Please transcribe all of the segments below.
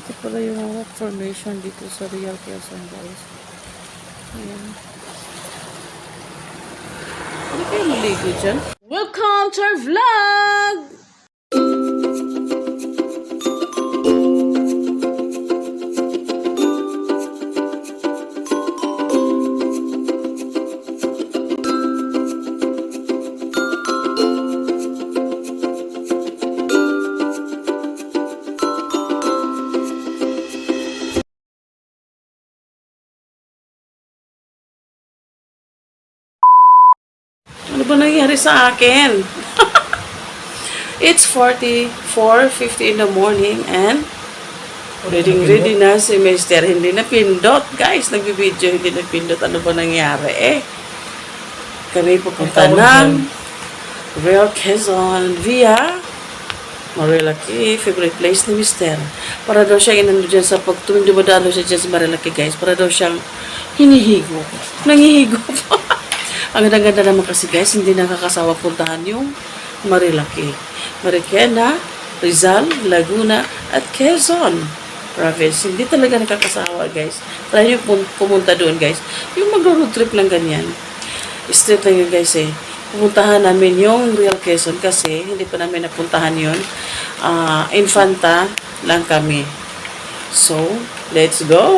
Ito pala yung rock formation dito sa Real Quezon, guys. Ayan. Hindi kayo maligo dyan? Welcome to our vlog! Ano ba nangyari sa akin? It's 4:50 in the morning and ready na si Mr. Hindi na pindot. Guys, nagbibideo, hindi na pindot. Ano ba nangyari? Kami pupunta ng Real Quezon via Marilaki, favorite place ni Mr. Para daw siya inano dyan sa pagtuwing dumadalo siya dyan sa Marilaki, guys. Para daw siyang hinihigo. Nangihigo pa. Ang ganda-ganda naman kasi, guys, hindi nakakasawa puntahan yung Marilaki, Marikina, Rizal, Laguna, at Quezon province. Hindi talaga nakakasawa, guys. Try nyo pumunta doon, guys. Yung mag-road trip lang ganyan. Straight lang yun, guys, eh. Pupuntahan namin yung Real Quezon kasi hindi pa namin napuntahan yun. Infanta lang kami. So, let's go!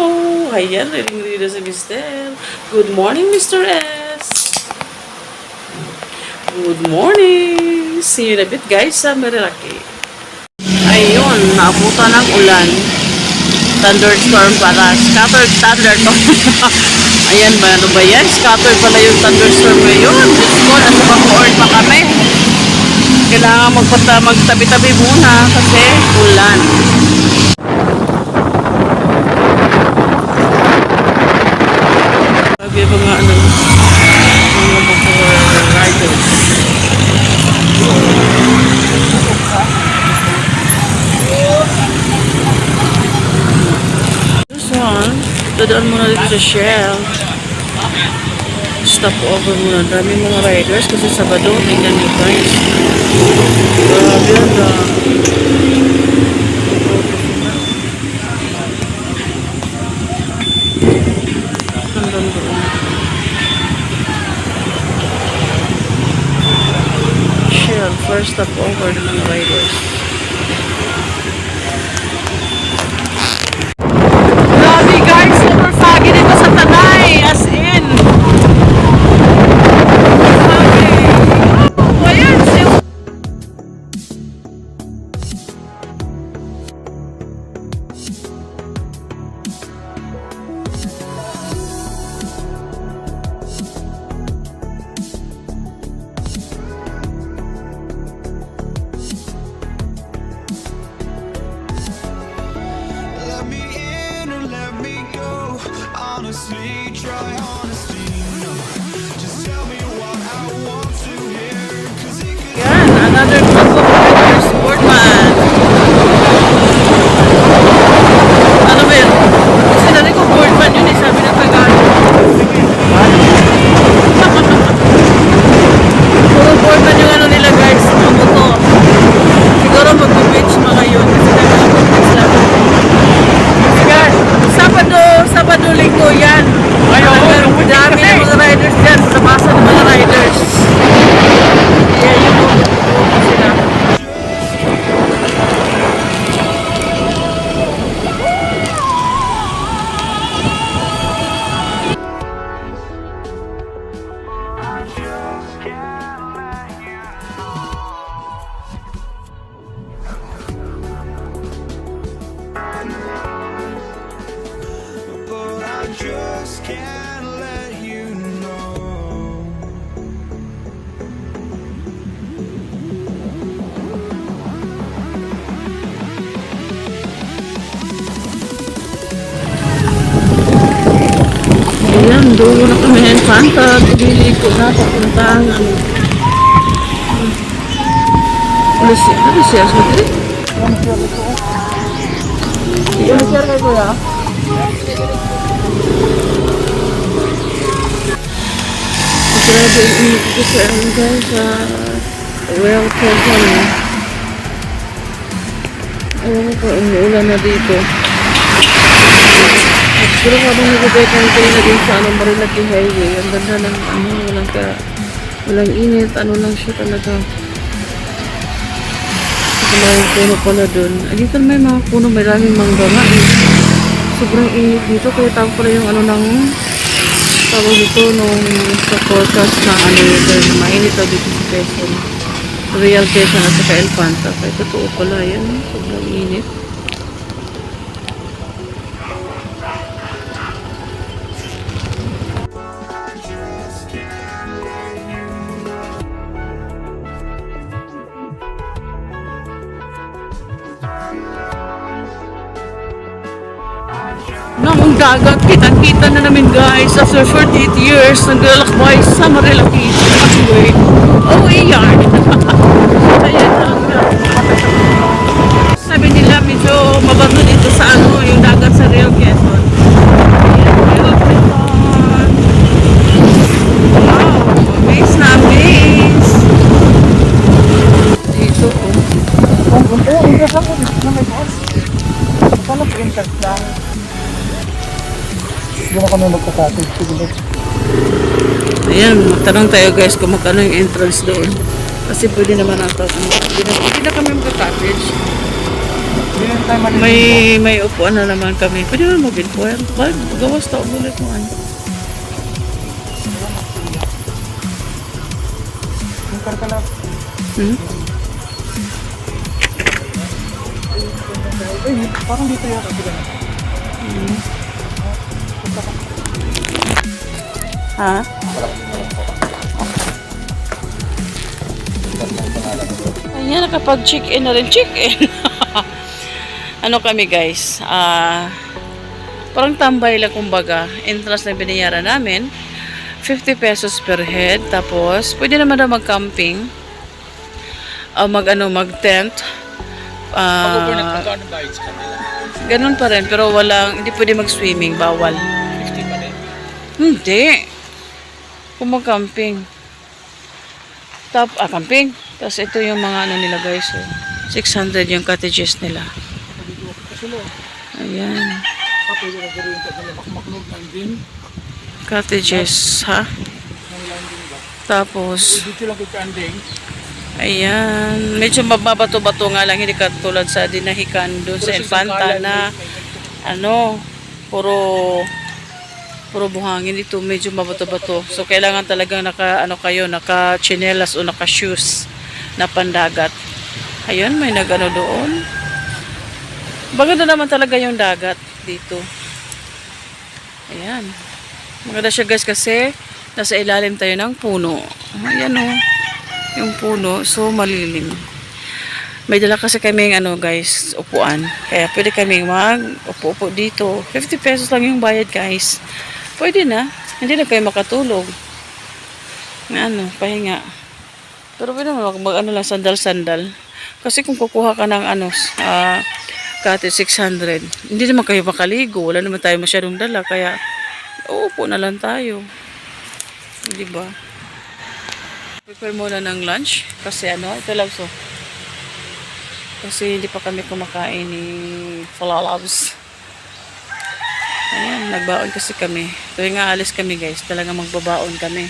Ayan, ready na si Mr. Good morning, Mr. S. Good morning! See you in a bit, guys, sa Marilaki. Ayun, naabutan ng ulan. Thunderstorm para. Scattered thunderstorm. Ayan ba? Ano ba yan? Scattered pala yung thunderstorm ngayon. Diyos ko, nasa Bacoor pa kami. Kailangan magtabi-tabi muna kasi ulan. Sabi ba nga ano? Mga Bacoor riders. Dadaan muna dito sa Shell. Stop over muna. Daming mga riders kasi Sabado. Tingnan nyo, guys. Grabe yan. Hanggang doon. Shell. First stop over ng mga riders. As in. Honestly, try honesty, no. Just tell me what I want to hear, 'cause it could Yan, another group of riders, Sportman. Ano ba yun? Sinabi ko Sportman yun, sabi ng Tagalog. Puro Sportman yung ano nila, guys, mga moto. Siguro mag-beach mga yun kasi nag-beach lang. Yan, Sabado, Linggo yan. Dami ng mga riders dyan. Labasa ng mga riders. Yan yung mga sila. but I just can't let you know. Ayan, dulo na kami ng Infanta. Pili ko na papuntang ano. Ano siya? Sa dito? Ano siya kayo kuya? Grabe yung init ko sa ano, guys, sa Real Quezon. Ewan ko, umuulan na dito. Pero habang nag-bike kayo na din sa Marilaki Highway, ang ganda ng walang init, lang siya talaga. May puno pala dun. Dito may mga puno, may raming mangga nga eh. Sobrang init dito, kaya tawag pala yung tawag dito nung sa forecast na yun, mainit daw dito sa Quezon. Real Quezon at saka Elpanta. Kaya totoo pala yan, sobrang init. Ang dagat, kitang-kita na namin guys after 48 years naglalakbay sa Marilaki Highway. Oh, iyan. Ayan ang sabi nila medyo mabato dito sa yung dagat sa Real Quezon. Ayan, Real Quezon. Wow, amaze na amaze. Dito Siguro kami magkakatid. Siguro. Ayan, magtanong tayo guys kung magkano yung entrance doon. Kasi pwede naman ata. Hindi na kami magka-cottage. May upuan na naman kami. Pwede naman mag-inquire. Gawas tao ulit mo ano. Yung karkala. Parang dito yata sila na. Ha? Ayan, nakapag-check-in na rin. Check-in. Ano kami guys? Parang tambay lang kumbaga. Entrance na binayaran namin. 50 pesos per head. Tapos, pwede naman na mag-camping. Mag-tent. Ganun pa rin. Pero hindi pwede mag-swimming. Bawal. 50 pa rin. Hindi. Kung mag-camping. Camping. Tapos ito yung mga nila guys. 600 yung cottages nila. Ayan. Cottages, ha? Tapos, Dito lang kikanding. ayan. Medyo mababato-bato nga lang. Hindi katulad sa Dinahican doon sa Infanta na puro buhangin. Dito medyo mabato-bato. So, kailangan talagang naka-chinelas o naka-shoes na pandagat. Ayun, may doon. Maganda naman talaga yung dagat dito. Ayan. Maganda siya guys kasi nasa ilalim tayo ng puno. Ayan o. Yung puno. So, malilim. May dala kasi kami guys, upuan. Kaya pwede kami mag-upo dito. 50 pesos lang yung bayad guys. Pwede na. Hindi na kayo makatulog. Pahinga. Pero pwede naman lang, sandal-sandal. Kasi kung kukuha ka ng cottage 600, hindi naman kayo makaligo. Wala naman tayo masyadong dala. Kaya, uupo na lang tayo. Diba? Prepare muna ng lunch. Kasi ito lang so. Kasi hindi pa kami kumakain ni Falalabs. Ayan, nagbaon kasi kami. Tuwing nga alis kami guys, talaga magbabaon kami.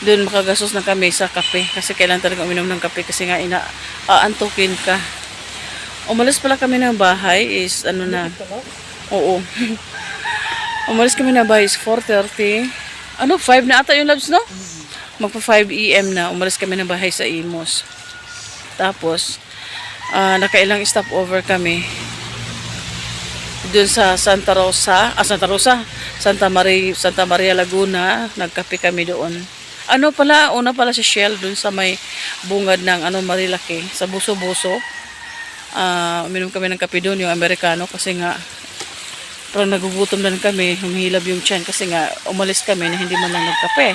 Doon makagasos na kami sa kape. Kasi kailangan talaga uminom ng kape kasi nga aantukin ka. Umalis pala kami ng bahay is Oo. Umalis kami ng bahay is 4:30. 5 na ata yung labs, no? Magpa 5 AM na. Umalis kami ng bahay sa Imos. Tapos, nakailang stopover kami. Doon sa Santa Maria Laguna, nagkape kami doon. Una pala si Shell doon sa may bungad ng Marilaki, sa Buso-Buso. Uminom kami ng kape doon, yung Amerikano, kasi nga parang nagugutom na kami, humihilab yung tiyan kasi nga umalis kami na hindi man lang nagkape.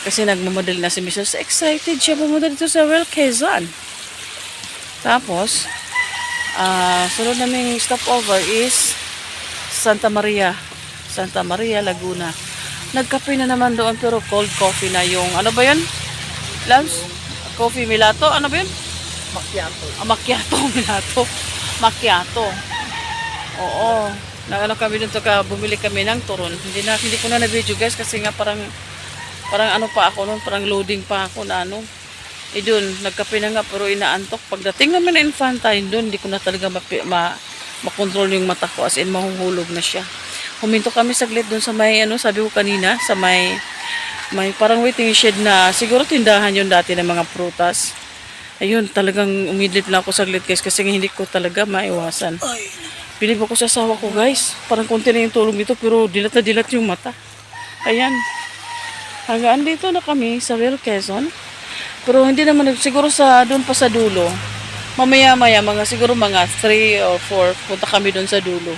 Kasi nagmamadali na si Mrs. Excited siya pumunta dito sa Real Quezon. Tapos, sunod naming stopover is Santa Maria Laguna. Nagkape na naman doon pero cold coffee na yung ba yun? Lams? Coffee Milato? Ba yun? Macchiato. Macchiato. Milato. Macchiato. Oo. Naano kami dun bumili kami ng turon. Hindi ko na na-video guys kasi nga parang ano pa ako noon, parang loading pa ako na ano. Dun, nagkape na nga pero inaantok. Pagdating namin na Infantine dun, hindi ko na talaga makontrol yung mata ko as in mahuhulog na siya. Huminto kami saglit dun sa may ano, sabi ko kanina, sa may parang waiting shed na siguro tindahan yun dati ng mga prutas. Ayun, talagang umidlip lang ako saglit guys kasi hindi ko talaga maiwasan. Bilib ako sa asawa ko guys. Parang konti na yung tulog nito pero dilat na dilat yung mata. Ayan. Hanggang dito na kami sa Real Quezon. Pero hindi naman, siguro doon pa sa dulo. Mamaya-maya, siguro mga 3 or 4, punta kami doon sa dulo.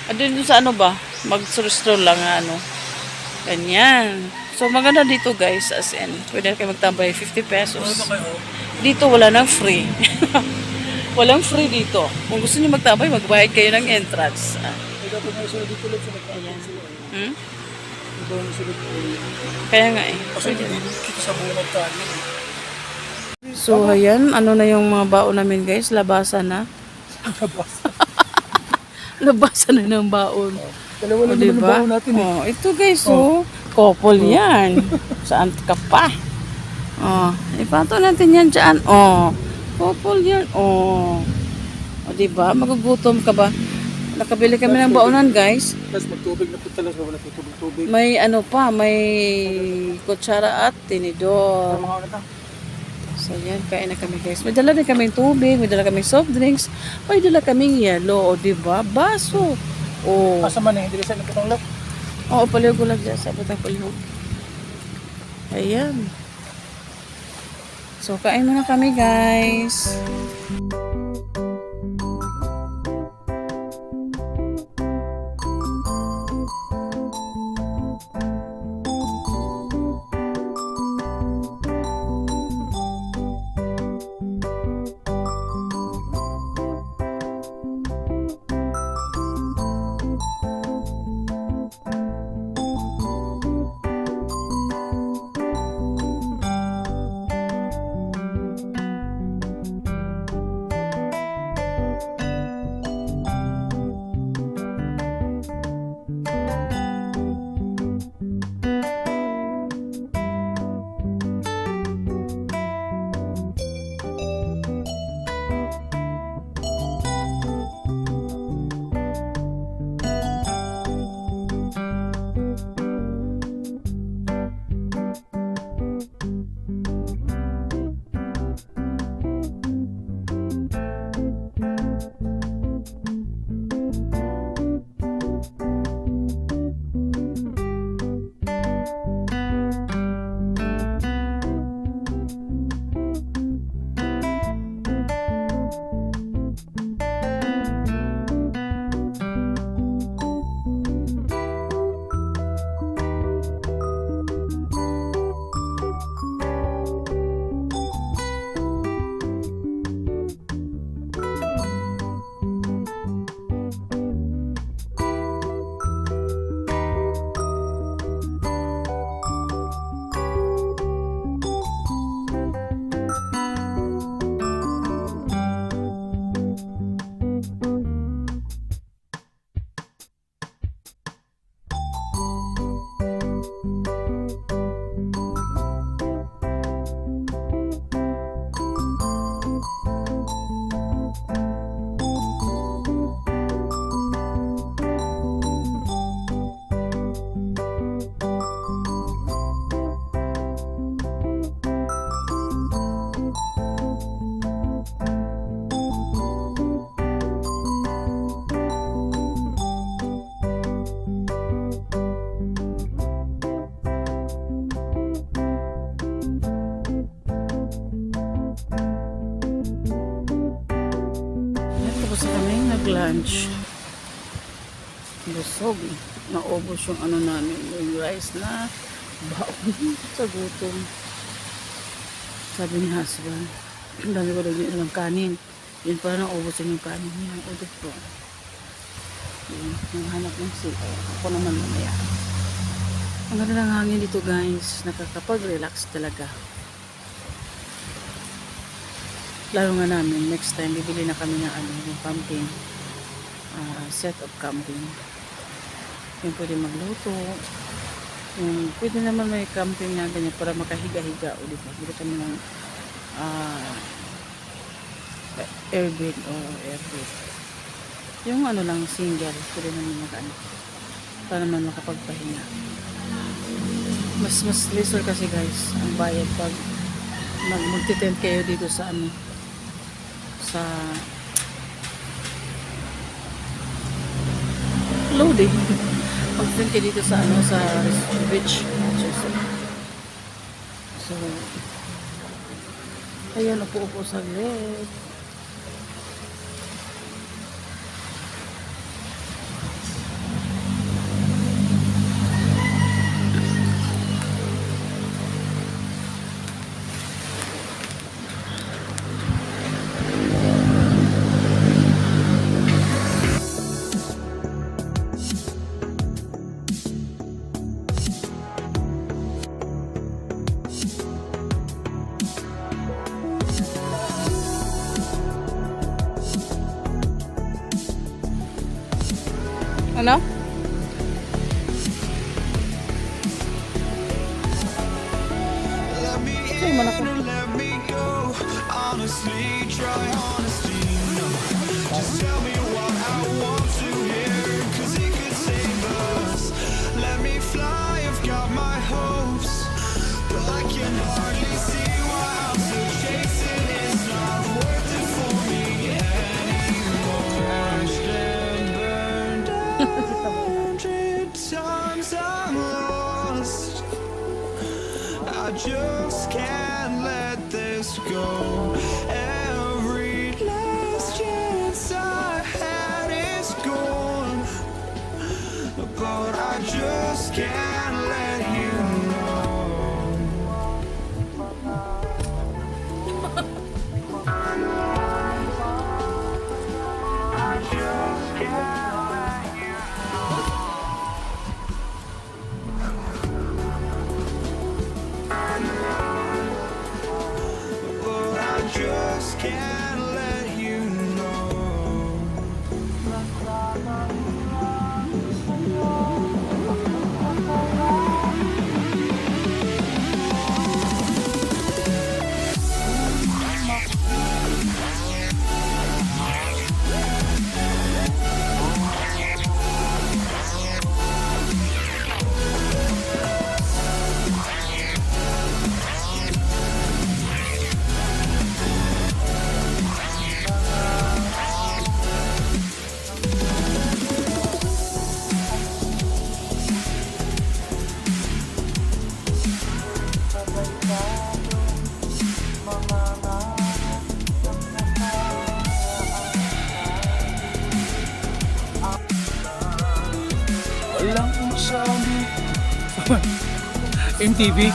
At doon sa ano ba, mag-stroll lang ano. Ganyan. So maganda dito guys, as in, pwede kayo magtambay 50 pesos. Dito wala nang free. Walang free dito. Kung gusto niyo magtambay, magbayad kayo ng entrance. Ayan. Kaya nga eh. So ayan, ano na yung mga baon namin guys, labasan na. Labasan na ng baon. Dalawa lang Diba? naman ang baon natin eh. Oh, ito guys, couple yan. Saan ka pa? Oh, ipato natin yan dyan. Oh, couple yan. Oh, diba? Magugutom ka ba? Nakabili kami ng baonan guys. Tapos magtubig na po talaga, wala po tubig. May ano pa, may kutsara at tinidor. Mga na So yan, kain na kami guys. May dala din kaming tubig, may dala kaming soft drinks, may dala kaming yelo, o diba? Baso. Oh. Asa man eh, hindi sa nagkatang lap. Oo, palihog ko lang dyan. Sabot ang palihog. Ayan. So, kain muna kami guys. Nag-lunch. Busog. Naubos yung ano namin, yung rice na baon sa gutom. Sabi ni husband, ang dami ko daw yun ng kanin. Yun pa naubos yung kanin niya. Udot po. Yun, nanghanap ng sila. Ako naman mamaya. Ang ganda ng hangin dito guys. Nakakapag-relax talaga. Lalo nga namin, next time bibili na kami ng ano, yung pumpkin. set of camping. Yung pwede magluto. Yung pwede naman may camping na ganyan para makahiga-higa o diba? Hindi kami ng airbed o airbed. Yung ano lang single, pwede naman makaano. Para naman makapagpahinga. Mas lesser kasi guys ang bayad pag magti-tent kayo dito sa ano sa loading. Mag-tent kayo dito sa ano sa beach. So ayan, upo-upo sa led. Ano? Let me Say mo na ko. in and let me go. Honestly, try honesty. No, just tell me what I want to hear, 'cause it could save us. Let me fly, I've got my hopes, but I can hardly see why I'm still chasing. It's not worth it for me anymore. Crashed and burned 100 times I'm lost. I just can't let this go. Every last chance I had is gone, but I just can't let you know. I just can't let you but I just can't let you know. Walang masabi. MTV.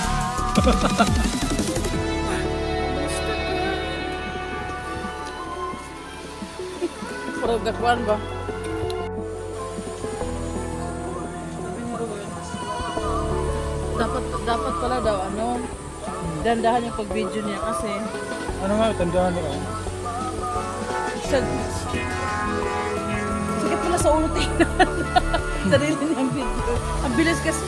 Pero gakuan ba? Dapat pala daw ano, dandahan yung pag-video niya kasi Ano nga, tandaan nila. sakit pala sa ulo tingnan. Sarili niyang video. Ang bilis kasi.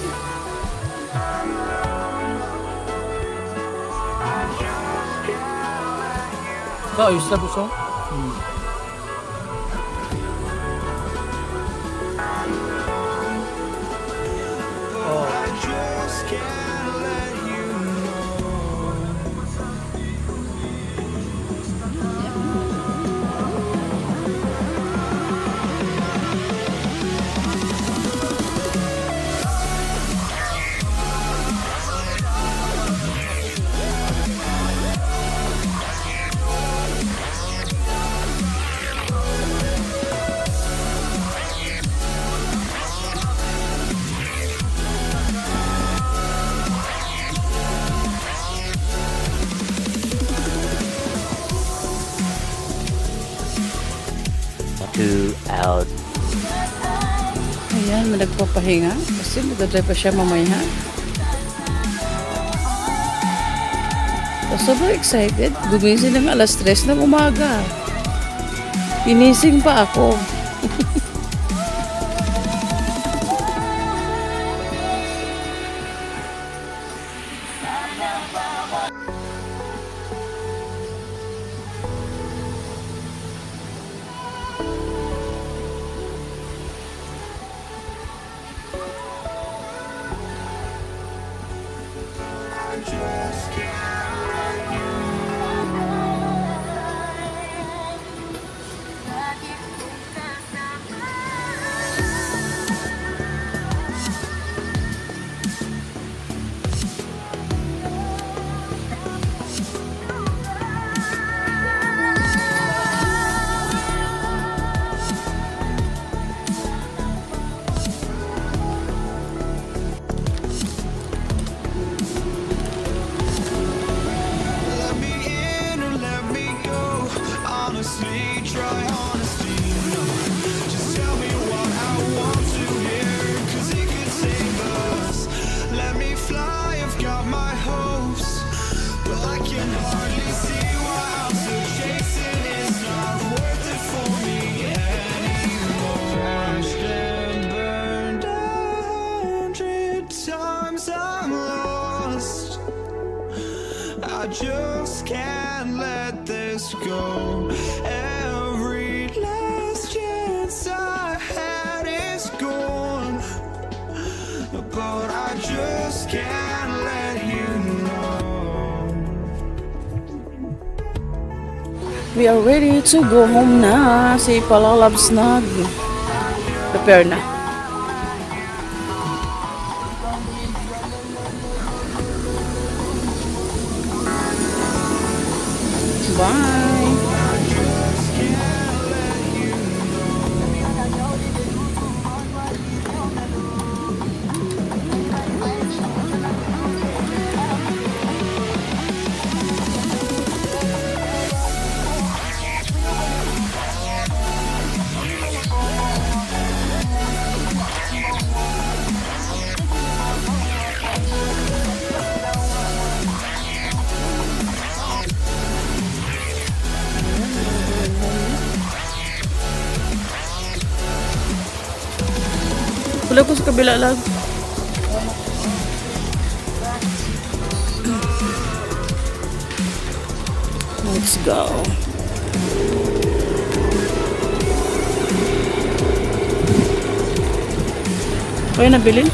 Ayos na buso. I just can't let you know. Ayan, nagpapahinga. Kasi magdadrive pa siya mamaya. So, sobrang excited. Gumising ng alas 3 ng umaga. Inising pa ako. We are ready to go home na. Si Palalabs prepare na. Bye. Wala ko sa kabila lang. Let's go. Kaya nabili?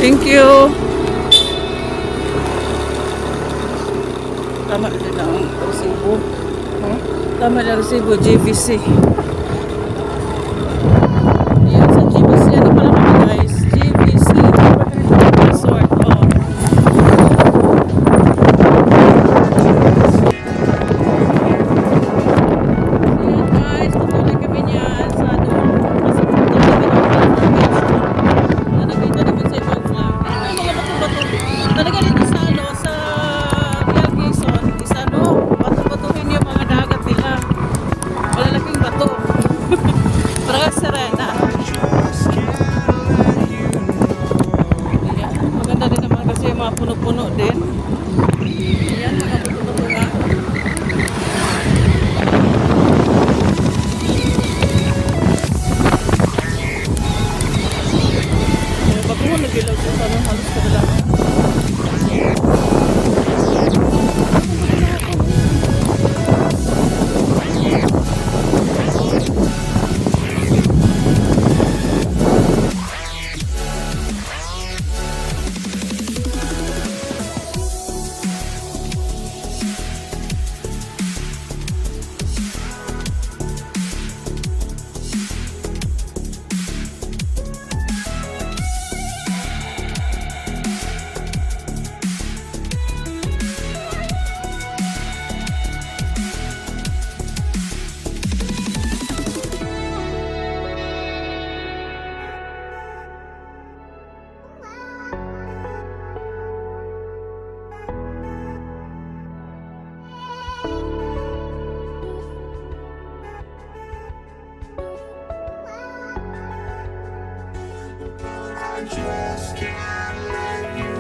Thank you. Tama na din ang resibo. Tama na resibo, JVC. Yan sa JVC. Ano pala mga guys? JVC. Resort. Oh. Ayan guys, tutuloy kami niyan sa doon. Kasi pumunta kami ng beach. Na nakita naman sa ibang vlog. Ay, mga bato-bato. Talaga dito sa ano, sa Real Quezon. Isa no, bato-batuhin yung mga dagat nila. Malalaking bato. Parang Serena. Ayan, maganda din naman kasi yung mga puno-puno din. Ayan, mga bato-bato nga. Bago mo nagilaw sa salon, halos kailangan. Just can't let you.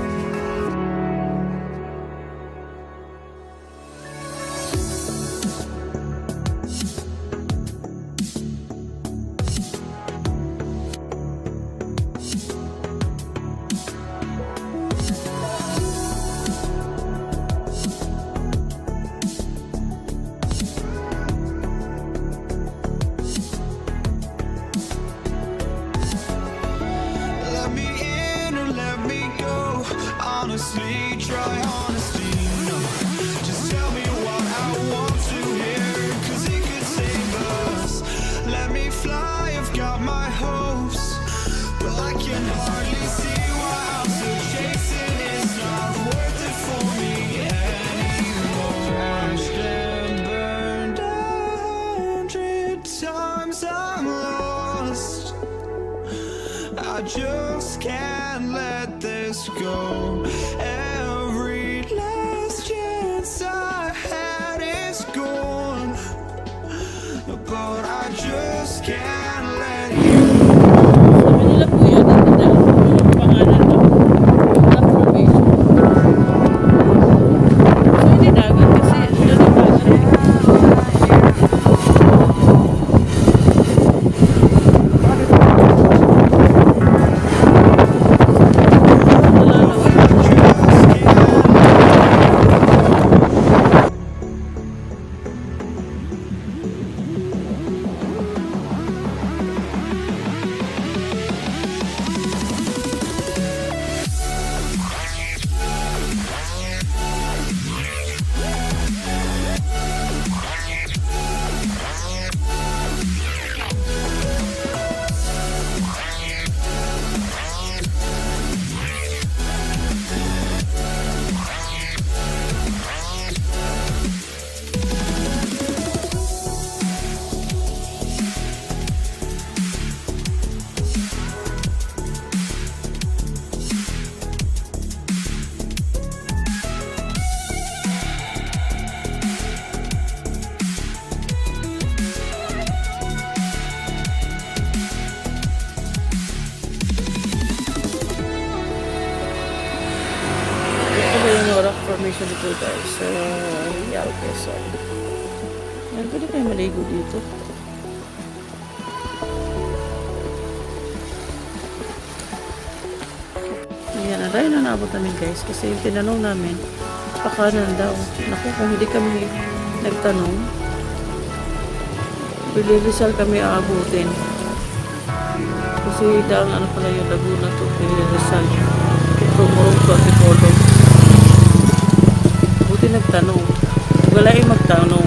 Let me in or let me go. Honestly, try honesty. No, just tell me what I want to hear, 'cause it could save us. Let me fly, I've got my hopes, but I can hardly see why I'm still chasing. It's not worth it for me anymore. Crashed and burned 100 times, I'm lost. I just can't let this go. Every last chance I had is gone, but I just can't let you. Sabi nila po yan, ang pangalan no? Not probation. So hindi dagat kasi doon ang dagat eh. sa likod guys. Sa Real Quezon. Yan, pwede kayo maligo dito. Ayan, aray na naabot namin guys. Kasi yung tinanong namin, pakanan daw. Naku, kung hindi kami nagtanong, Bililisal kami aabutin. Kasi dahil ano pala yung Laguna to, Bililisal. Tumurong to at Ipolo. Buti nagtanong. Wala yung magtanong.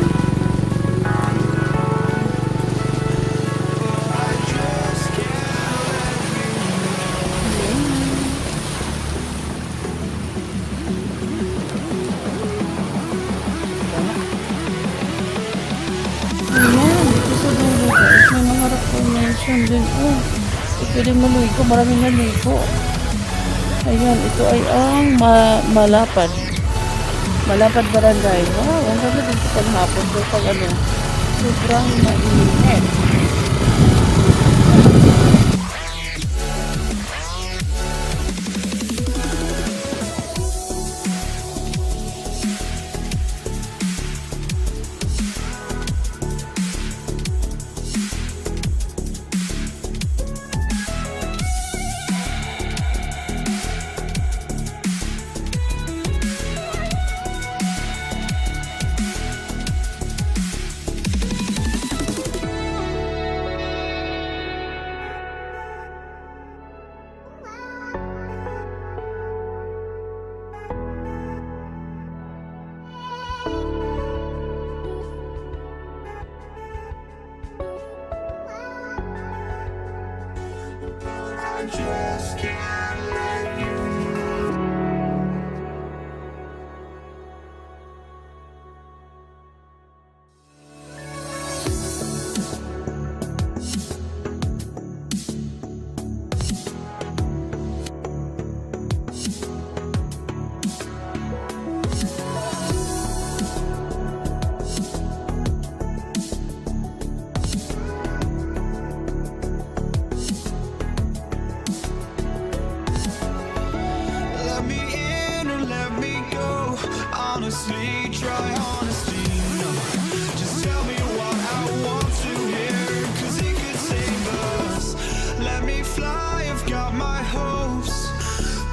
Ayan, dito sa dulo guys, may mga reclamation din. Oh, pwede maligo, maraming naligo. Ayan, ito ay ang Malapad. Malapad Barangay. Wow, ang ganda dito pag hapon. So, pag ano, sobrang mainit. Just can't let you. Let me in or let me go. Honestly, try honesty. No, just tell me what I want to hear, 'cause it could save us. Let me fly, I've got my hopes,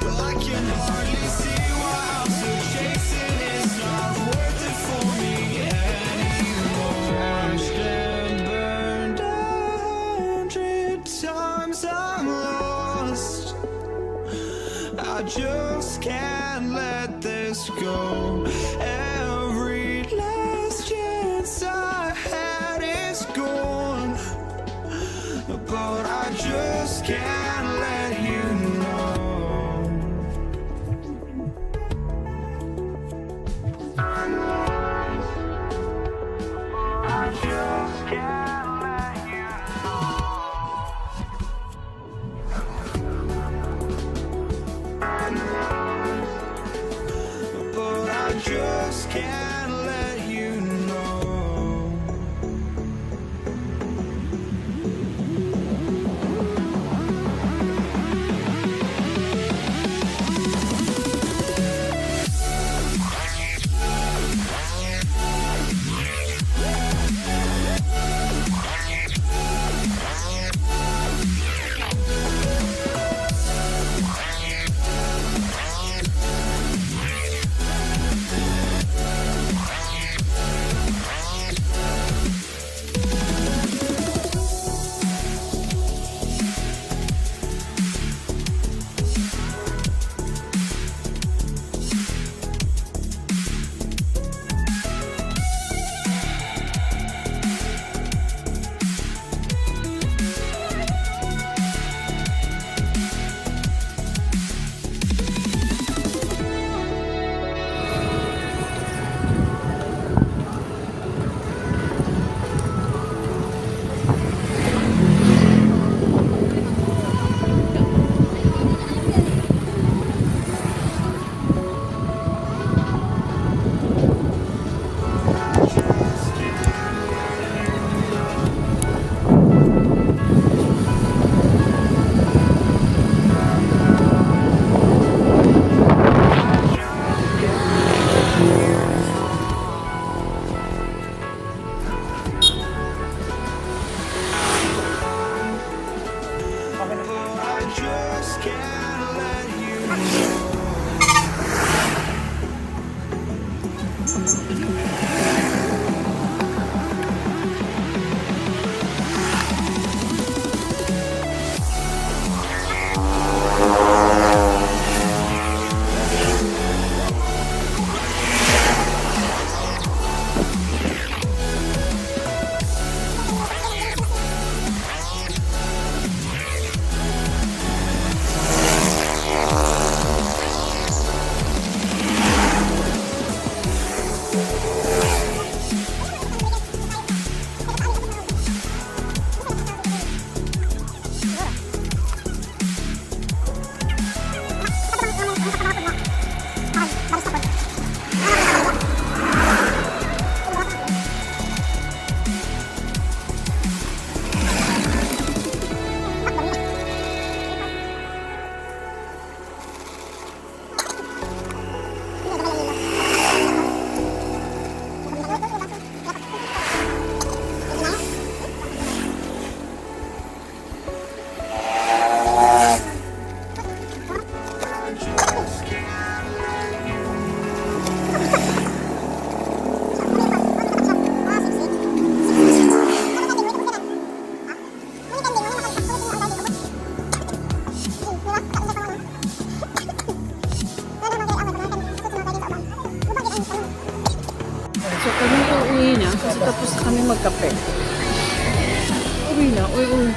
but I can hardly see why I'm still chasing. It's not worth it for me anymore. Crashed and burned 100 times, I'm lost. I just can't let this go. Every last chance So kami uuwi na kasi tapos na kami magkape. Uwi na, uwi.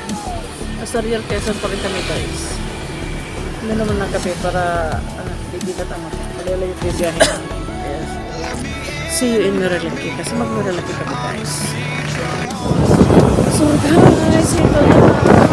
Nasa Real Quezon pa rin kami guys. Ano naman ng kape para hindi na tama. Malalayo yung biyahe namin. Yes. See you in Miralaki kasi mag-Miralaki kami guys. So guys, ito na.